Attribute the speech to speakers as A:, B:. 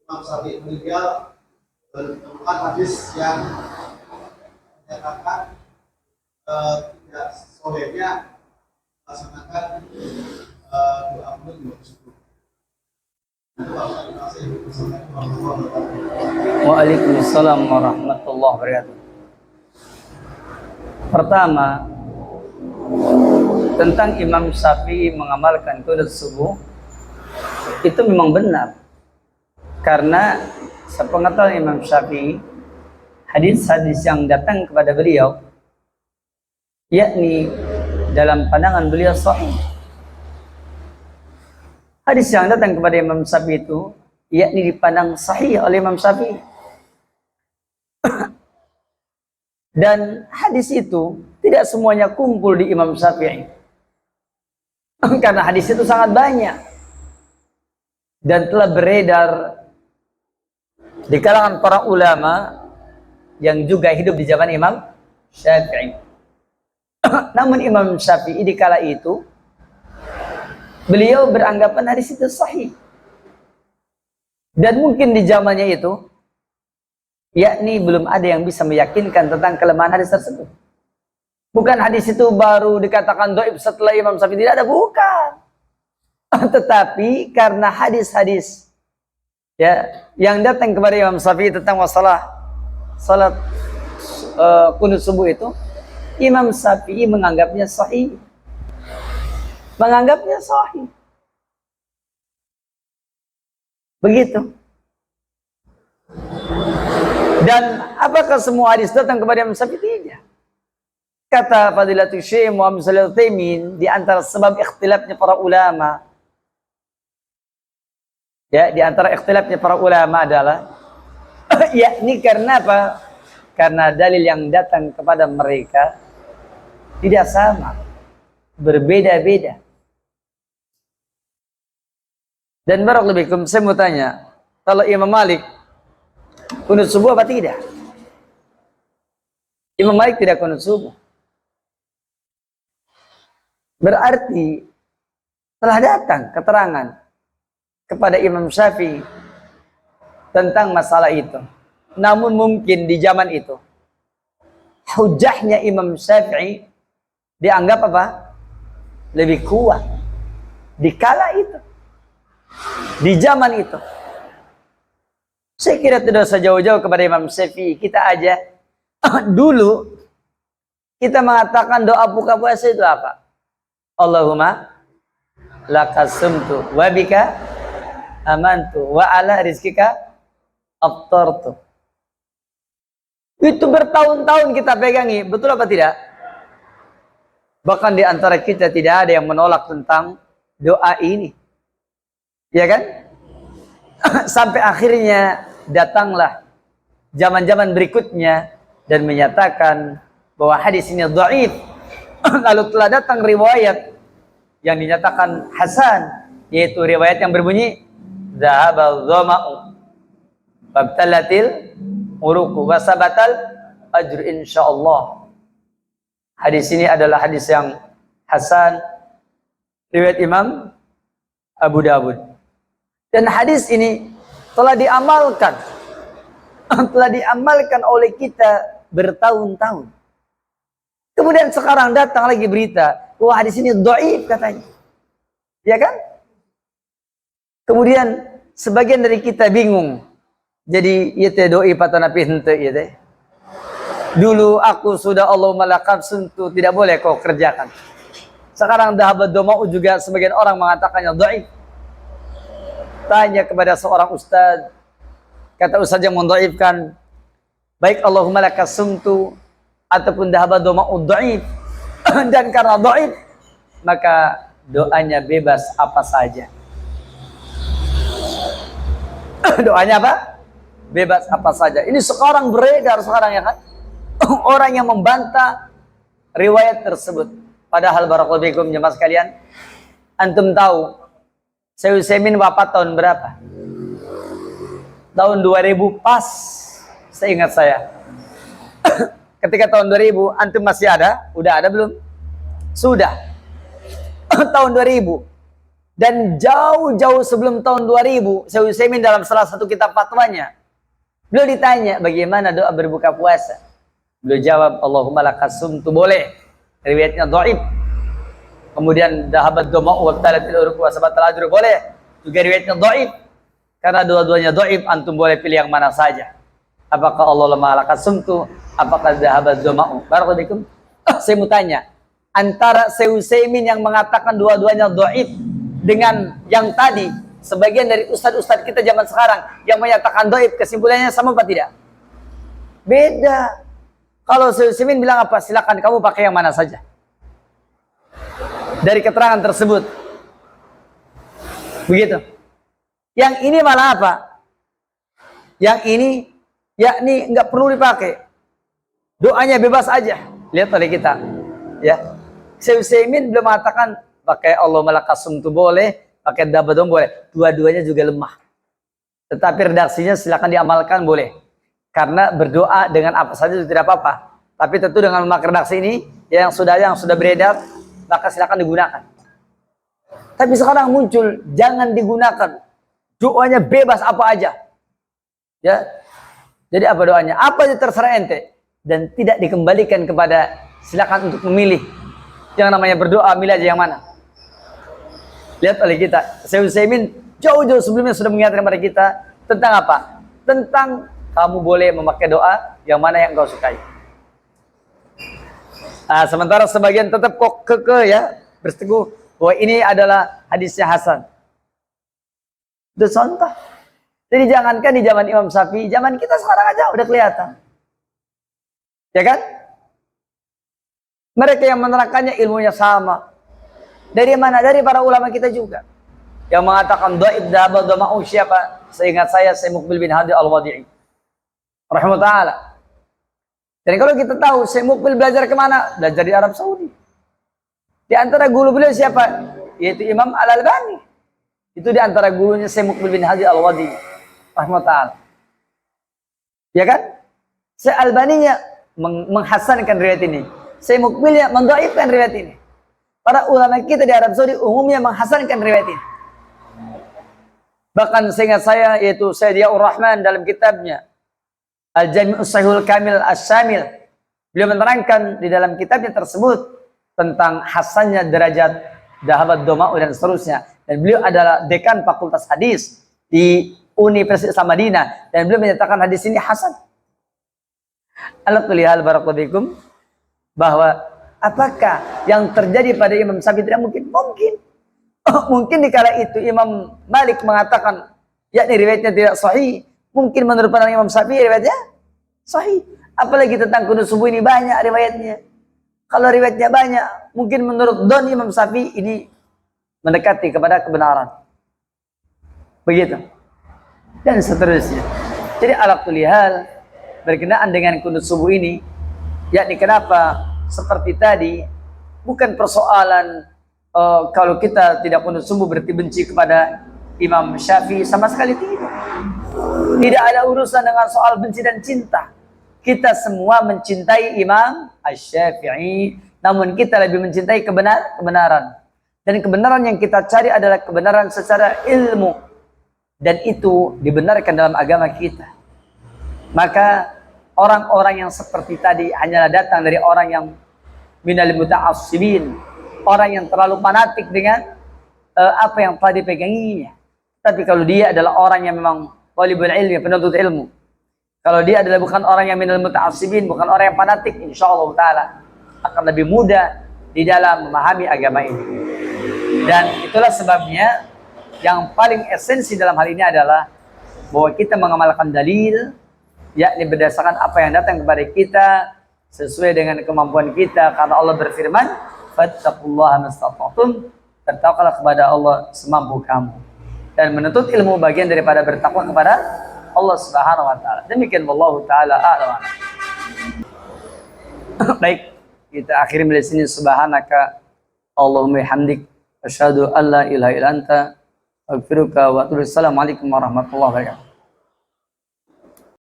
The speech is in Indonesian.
A: Imam Syafi'i meninggal menemukan hadis yang menyatakan tidak solehnya melaksanakan doa kunut di waktu subuh.
B: Waalaikumsalam warahmatullahi wabarakatuh. Pertama, tentang Imam Syafi'i mengamalkan kunut subuh, itu memang benar. Karena sepengetahuan Imam Syafi'i, hadis-hadis yang datang kepada beliau, yakni dalam pandangan beliau sahih. Hadis yang datang kepada Imam Syafi'i itu, yakni dipandang sahih oleh Imam Syafi'i. Dan hadis itu tidak semuanya kumpul di Imam Syafi'i. Karena hadis itu sangat banyak. Dan telah beredar di kalangan para ulama yang juga hidup di zaman Imam Syafi'i. Namun Imam Syafi'i di kala itu, beliau beranggapan hadis itu sahih. Dan mungkin di zamannya itu, yakni belum ada yang bisa meyakinkan tentang kelemahan hadis tersebut. Bukan hadis itu baru dikatakan dhaif setelah Imam Syafi'i, tidak ada, bukan. Tetapi karena hadis-hadis ya yang datang kepada Imam Syafi'i tentang masalah salat kunut subuh itu, Imam Syafi'i menganggapnya sahih. Menganggapnya sahih. Begitu. Dan apakah semua hadis datang kepada Imam Syafi'i? Tidak. Kata Fadilatul Syekh Muhammad Shalih Al-Utsaimin, di antara sebab ikhtilafnya para ulama, ya, di antara ikhtilafnya para ulama adalah yakni karena apa? Karena dalil yang datang kepada mereka tidak sama, berbeda-beda. Dan barakallahu fikum, saya mau tanya, kalau Imam Malik kunut subuh apa tidak? Imam Malik tidak kunut subuh. Berarti telah datang keterangan kepada Imam Syafi'i tentang masalah itu. Namun mungkin di zaman itu hujahnya Imam Syafi'i dianggap apa? Lebih kuat di kala itu, di zaman itu. Saya kira tidak usah jauh-jauh kepada Imam Syafi'i. Kita aja dulu kita mengatakan doa buka puasa itu apa? Allahumma lakasumtu wa bika amantu wa ala rizkika aftartu. Itu bertahun-tahun kita pegangi, betul apa tidak? Bahkan di antara kita tidak ada yang menolak tentang doa ini. Ya kan? Sampai akhirnya datanglah zaman-zaman berikutnya dan menyatakan bahwa hadis ini dhaif. Lalu telah datang riwayat yang dinyatakan hasan, yaitu riwayat yang berbunyi dzahaba dhama'u fabtalatil uruqu wa sabatal ajr insyaallah. Hadis ini adalah hadis yang hasan, riwayat Imam Abu Dawud. Dan hadis ini telah diamalkan oleh kita bertahun-tahun. Kemudian sekarang datang lagi berita, wah hadis ini dhaif katanya. Ya kan? Kemudian sebagian dari kita bingung. Jadi ieu teh doi patana henteu ieu teh. Dulu aku sudah Allahumma lakab suntu, tidak boleh kau kerjakan. Sekarang dhahabad doma'u juga sebagian orang mengatakannya dhaif. Tanya kepada seorang ustaz, kata ustaz yang mendhaifkan, baik Allahumma lakasumtu ataupun dhahabad doma'u dhaif. Dan karena dhaif, maka doanya bebas apa saja. Doanya apa? Bebas apa saja. Ini sekarang beredar sekarang, ya kan? Orang yang membantah riwayat tersebut. Padahal barakallahu fikum jemaah sekalian, antum tahu Syekh Utsaimin wafat tahun berapa? Tahun 2000 pas, seingat saya. Ketika tahun 2000, antum masih ada? Udah ada belum? Sudah. Tahun 2000. Dan jauh-jauh sebelum tahun 2000, Syekh Utsaimin dalam salah satu kitab fatwanya, beliau ditanya bagaimana doa berbuka puasa. Beliau jawab, Allahumma lakas sumtu, boleh. Riwayatnya dhaif. Kemudian dahabat doma'u wa talatil uruq wa sabatal ajru, boleh. Juga riwayatnya dhaif. Karena dua-duanya dhaif, antum boleh pilih yang mana saja. Apakah Allahumma lakas sumtu, apakah dahabat doma'u? Barakallahu fikum. Saya mau tanya, antara Syekh Utsaimin yang mengatakan dua-duanya dhaif dengan yang tadi, sebagian dari ustadz-ustadz kita zaman sekarang yang menyatakan dhaif, kesimpulannya sama apa tidak? Beda. Kalau Syekh Utsaimin bilang apa? Silakan kamu pakai yang mana saja dari keterangan tersebut. Begitu. Yang ini malah apa? Yang ini yakni nggak perlu dipakai. Doanya bebas aja. Lihat oleh kita. Ya. Syekh Utsaimin belum mengatakan pakai Allahumma lakas sumtu boleh, pakai dabadom boleh. Dua-duanya juga lemah. Tetapi redaksinya silakan diamalkan boleh. Karena berdoa dengan apa saja itu tidak apa-apa. Tapi tentu dengan memakai redaksi ini yang sudah beredar, maka silakan digunakan. Tapi sekarang muncul jangan digunakan. Doanya bebas apa aja. Ya. Jadi apa doanya? Apa aja terserah ente dan tidak dikembalikan kepada silakan untuk memilih. Yang namanya berdoa, milih aja yang mana. Lihat oleh kita, Syekh Utsaimin jauh-jauh sebelumnya sudah mengingatkan kepada kita tentang apa? Tentang kamu boleh memakai doa yang mana yang kau sukai. Nah, sementara sebagian tetap kok keke ya, berteguh bahwa ini adalah hadisnya hasan. Itu contoh. Jadi jangankan di zaman Imam Syafi'i, zaman kita sekarang aja udah kelihatan. Ya kan? Mereka yang menerangkannya ilmunya sama. Dari mana? Dari para ulama kita juga. Yang mengatakan dhaif dabal dhama'u siapa? Seingat saya Muqbil bin Hadi Al-Wadi'i rahimahullah ta'ala. Dan kalau kita tahu Syekh Muqbil belajar kemana? Belajar di Arab Saudi. Di antara guru beliau siapa? Yaitu Imam Al-Albani. Itu di antara gurunya Syekh Muqbil bin Hadi Al-Wadi'i rahimahullah ta'ala. Ya kan? Syekh Albaninya menghasankan riwayat ini. Syekh Muqbilnya mendhaifkan riwayat ini. Para ulama kita di Arab Saudi umumnya menghasankan riwayat ini. Bahkan seingat saya yaitu Sayyidiyahur Rahman dalam kitabnya Al-Jami'us Sahihul Kamil As-Syamil, beliau menerangkan di dalam kitabnya tersebut tentang hasannya derajat dahabat doma'u dan seterusnya. Dan beliau adalah dekan fakultas hadis di Universitas Madinah dan beliau menyatakan hadis ini hasan. Alhamdulillah barakallahu bahwa apakah yang terjadi pada Imam Syafi'i tidak mungkin? Mungkin. Mungkin di kala itu Imam Malik mengatakan yakni riwayatnya tidak sahih. Mungkin menurut pandangan Imam Syafi'i riwayatnya sahih. Apalagi tentang kunut subuh ini banyak riwayatnya. Kalau riwayatnya banyak, mungkin menurut don Imam Syafi'i ini mendekati kepada kebenaran. Begitu. Dan seterusnya. Jadi ala kulli hal berkenaan dengan kunut subuh ini, yakni kenapa seperti tadi bukan persoalan kalau kita tidak kunut subuh berarti benci kepada Imam Syafi'i, sama sekali tidak. Tidak ada urusan dengan soal benci dan cinta. Kita semua mencintai Imam Asy-Syafi'i, namun kita lebih mencintai kebenaran. Dan kebenaran yang kita cari adalah kebenaran secara ilmu. Dan itu dibenarkan dalam agama kita. Maka orang-orang yang seperti tadi hanyalah datang dari orang yang minal muta'assibin, orang yang terlalu fanatik dengan apa yang telah dipeganginya. Tapi kalau dia adalah orang yang memang talibul ilmi, penuntut ilmu, kalau dia adalah bukan orang yang minal muta'assibin, bukan orang yang fanatik, insyaallah taala akan lebih mudah di dalam memahami agama ini. Dan itulah sebabnya yang paling esensi dalam hal ini adalah bahwa kita mengamalkan dalil, yakni berdasarkan apa yang datang kepada kita sesuai dengan kemampuan kita. Karena Allah berfirman, fattaqullaha mastata'tum, bertakwalah kepada Allah semampu kamu. Dan menuntut ilmu bagian daripada bertakwa kepada Allah Subhanahu wa taala. Demikian wallahu taala a'lam. Baik, kita akhiri dari sini. Subhanaka Allahumma hamdik asyhadu an la ilaha illa anta astaghfiruka wa atubu ilaik. Assalamualaikum warahmatullahi wabarakatuh.